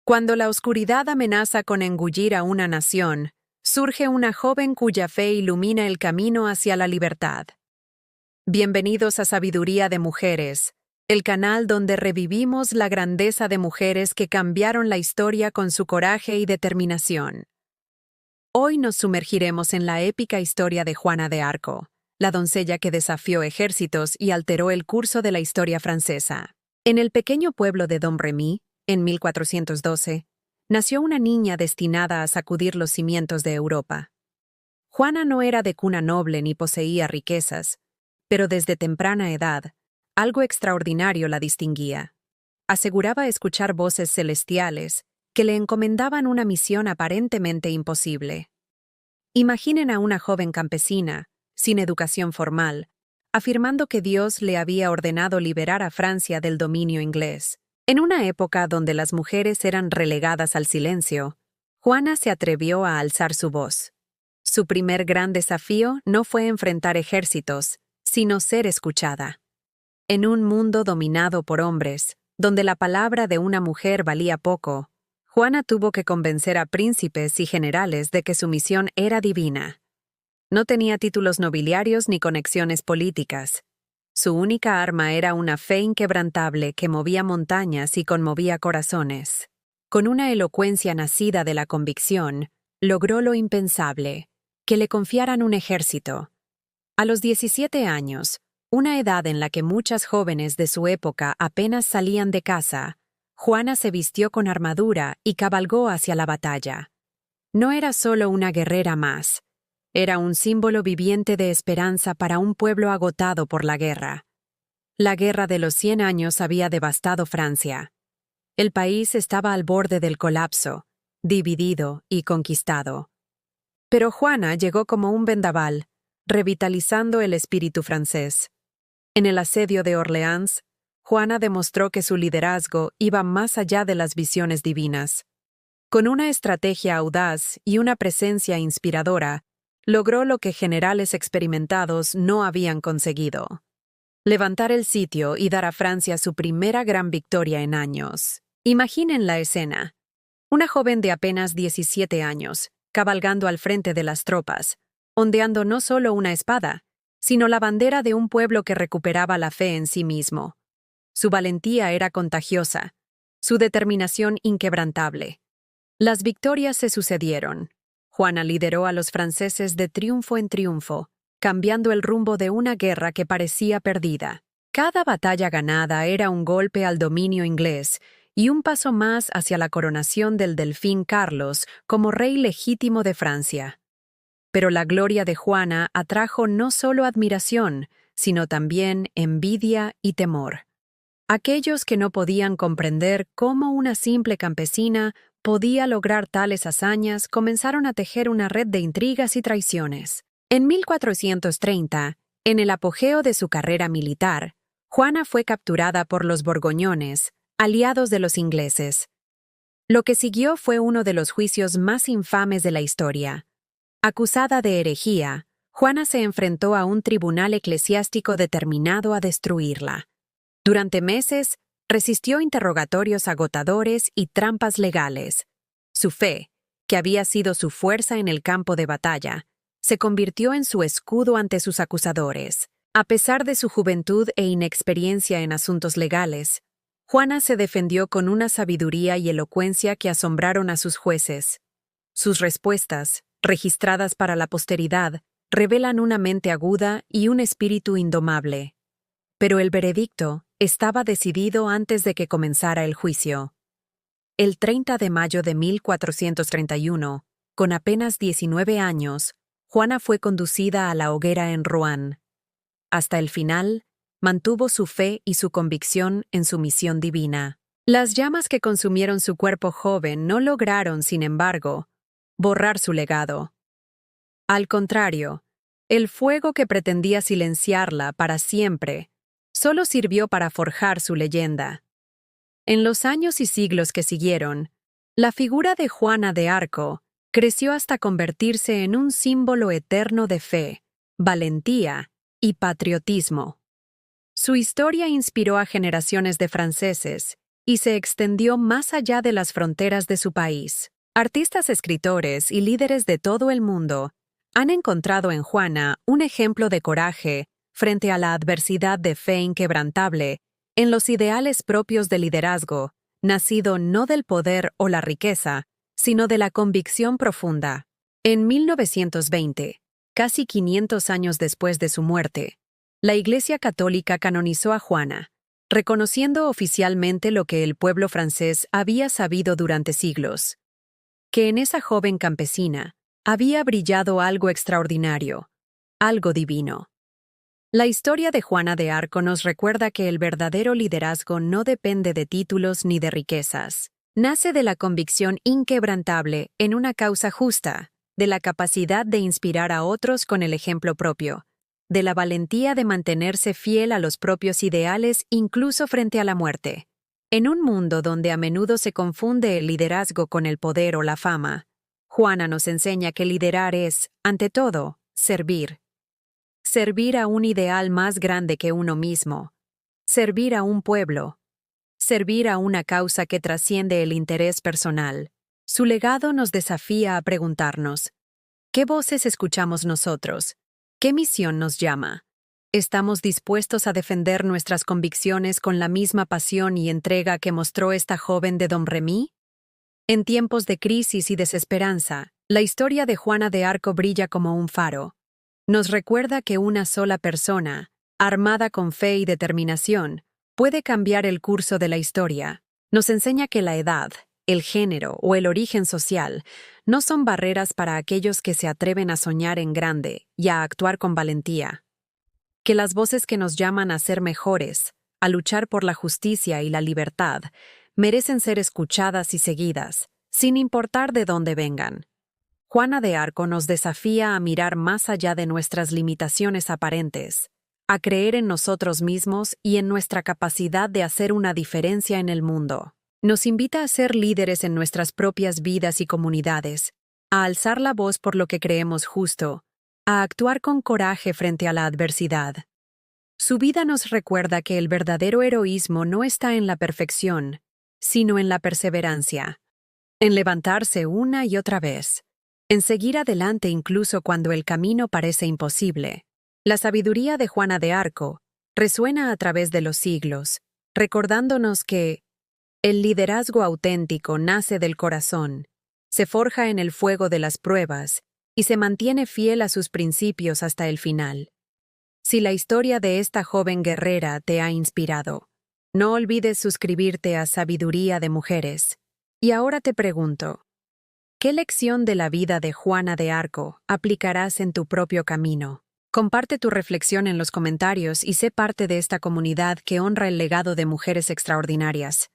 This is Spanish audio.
Cuando la oscuridad amenaza con engullir a una nación, surge una joven cuya fe ilumina el camino hacia la libertad. Bienvenidos a Sabiduría de Mujeres, el canal donde revivimos la grandeza de mujeres que cambiaron la historia con su coraje y determinación. Hoy nos sumergiremos en la épica historia de Juana de Arco, la doncella que desafió ejércitos y alteró el curso de la historia francesa. En el pequeño pueblo de Domremy, en 1412, nació una niña destinada a sacudir los cimientos de Europa. Juana no era de cuna noble ni poseía riquezas, pero desde temprana edad, algo extraordinario la distinguía. Aseguraba escuchar voces celestiales que le encomendaban una misión aparentemente imposible. Imaginen a una joven campesina, sin educación formal, afirmando que Dios le había ordenado liberar a Francia del dominio inglés. En una época donde las mujeres eran relegadas al silencio, Juana se atrevió a alzar su voz. Su primer gran desafío no fue enfrentar ejércitos, sino ser escuchada. En un mundo dominado por hombres, donde la palabra de una mujer valía poco, Juana tuvo que convencer a príncipes y generales de que su misión era divina. No tenía títulos nobiliarios ni conexiones políticas. Su única arma era una fe inquebrantable que movía montañas y conmovía corazones. Con una elocuencia nacida de la convicción, logró lo impensable, que le confiaran un ejército. A los 17 años, una edad en la que muchas jóvenes de su época apenas salían de casa, Juana se vistió con armadura y cabalgó hacia la batalla. No era solo una guerrera más. Era un símbolo viviente de esperanza para un pueblo agotado por la guerra. La Guerra de los 100 años había devastado Francia. El país estaba al borde del colapso, dividido y conquistado. Pero Juana llegó como un vendaval, revitalizando el espíritu francés. En el asedio de Orleans, Juana demostró que su liderazgo iba más allá de las visiones divinas. Con una estrategia audaz y una presencia inspiradora, logró lo que generales experimentados no habían conseguido: levantar el sitio y dar a Francia su primera gran victoria en años. Imaginen la escena. Una joven de apenas 17 años, cabalgando al frente de las tropas, ondeando no solo una espada, sino la bandera de un pueblo que recuperaba la fe en sí mismo. Su valentía era contagiosa, su determinación inquebrantable. Las victorias se sucedieron. Juana lideró a los franceses de triunfo en triunfo, cambiando el rumbo de una guerra que parecía perdida. Cada batalla ganada era un golpe al dominio inglés y un paso más hacia la coronación del delfín Carlos como rey legítimo de Francia. Pero la gloria de Juana atrajo no solo admiración, sino también envidia y temor. Aquellos que no podían comprender cómo una simple campesina podía lograr tales hazañas comenzaron a tejer una red de intrigas y traiciones. En 1430, en el apogeo de su carrera militar, Juana fue capturada por los borgoñones, aliados de los ingleses. Lo que siguió fue uno de los juicios más infames de la historia. Acusada de herejía, Juana se enfrentó a un tribunal eclesiástico determinado a destruirla. Durante meses, resistió interrogatorios agotadores y trampas legales. Su fe, que había sido su fuerza en el campo de batalla, se convirtió en su escudo ante sus acusadores. A pesar de su juventud e inexperiencia en asuntos legales, Juana se defendió con una sabiduría y elocuencia que asombraron a sus jueces. Sus respuestas, registradas para la posteridad, revelan una mente aguda y un espíritu indomable. Pero el veredicto estaba decidido antes de que comenzara el juicio. El 30 de mayo de 1431, con apenas 19 años, Juana fue conducida a la hoguera en Rouen. Hasta el final, mantuvo su fe y su convicción en su misión divina. Las llamas que consumieron su cuerpo joven no lograron, sin embargo, borrar su legado. Al contrario, el fuego que pretendía silenciarla para siempre solo sirvió para forjar su leyenda. En los años y siglos que siguieron, la figura de Juana de Arco creció hasta convertirse en un símbolo eterno de fe, valentía y patriotismo. Su historia inspiró a generaciones de franceses y se extendió más allá de las fronteras de su país. Artistas, escritores y líderes de todo el mundo han encontrado en Juana un ejemplo de coraje frente a la adversidad, de fe inquebrantable en los ideales propios de liderazgo, nacido no del poder o la riqueza, sino de la convicción profunda. En 1920, casi 500 años después de su muerte, la Iglesia Católica canonizó a Juana, reconociendo oficialmente lo que el pueblo francés había sabido durante siglos: que en esa joven campesina había brillado algo extraordinario, algo divino. La historia de Juana de Arco nos recuerda que el verdadero liderazgo no depende de títulos ni de riquezas. Nace de la convicción inquebrantable en una causa justa, de la capacidad de inspirar a otros con el ejemplo propio, de la valentía de mantenerse fiel a los propios ideales incluso frente a la muerte. En un mundo donde a menudo se confunde el liderazgo con el poder o la fama, Juana nos enseña que liderar es, ante todo, servir. Servir a un ideal más grande que uno mismo. Servir a un pueblo. Servir a una causa que trasciende el interés personal. Su legado nos desafía a preguntarnos: ¿qué voces escuchamos nosotros? ¿Qué misión nos llama? ¿Estamos dispuestos a defender nuestras convicciones con la misma pasión y entrega que mostró esta joven de Domremy? En tiempos de crisis y desesperanza, la historia de Juana de Arco brilla como un faro. Nos recuerda que una sola persona, armada con fe y determinación, puede cambiar el curso de la historia. Nos enseña que la edad, el género o el origen social no son barreras para aquellos que se atreven a soñar en grande y a actuar con valentía. Que las voces que nos llaman a ser mejores, a luchar por la justicia y la libertad, merecen ser escuchadas y seguidas, sin importar de dónde vengan. Juana de Arco nos desafía a mirar más allá de nuestras limitaciones aparentes, a creer en nosotros mismos y en nuestra capacidad de hacer una diferencia en el mundo. Nos invita a ser líderes en nuestras propias vidas y comunidades, a alzar la voz por lo que creemos justo, a actuar con coraje frente a la adversidad. Su vida nos recuerda que el verdadero heroísmo no está en la perfección, sino en la perseverancia, en levantarse una y otra vez, en seguir adelante incluso cuando el camino parece imposible. La sabiduría de Juana de Arco resuena a través de los siglos, recordándonos que el liderazgo auténtico nace del corazón, se forja en el fuego de las pruebas y se mantiene fiel a sus principios hasta el final. Si la historia de esta joven guerrera te ha inspirado, no olvides suscribirte a Sabiduría de Mujeres. Y ahora te pregunto: ¿qué lección de la vida de Juana de Arco aplicarás en tu propio camino? Comparte tu reflexión en los comentarios y sé parte de esta comunidad que honra el legado de mujeres extraordinarias.